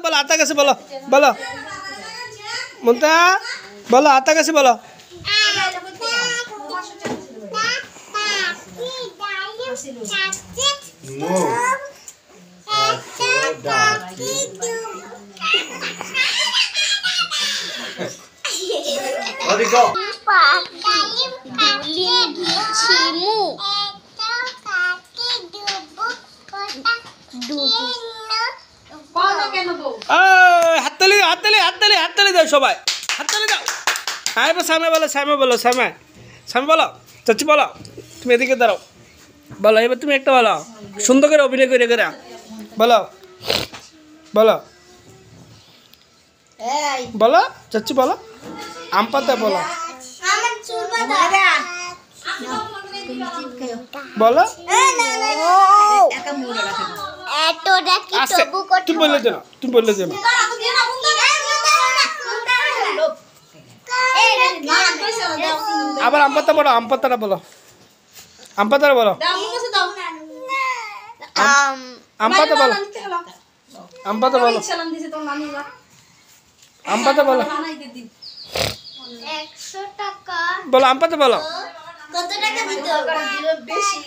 বলো আতা গাছে বলো বলো মুন্তা বলো আতা গাছে বলো হাততালি হাততালি হাততালি হাততালি দাও সবাই হাততালি দাও হ্যাঁ এবার সামনে বলো সামনে বলো সামনে সামনে বলো চাচি বলো তুমি এদিকে দাঁড়াও বলো এবার তুমি একটা বলো সুন্দর করে অভিনয় করে করে বলো বলো বলো চাচি বলো আম পাতা বলো বলো তুমি বললে যে না তুমি বললে যে না আবার আম পাতা বলো আম পাতাটা বলো আম পাতাটা বলো আম পাতা বলো আম পাতা বলো আম পাতা বলো বলো আম পাতা বলো কত টাকা দিতে হবে বেশি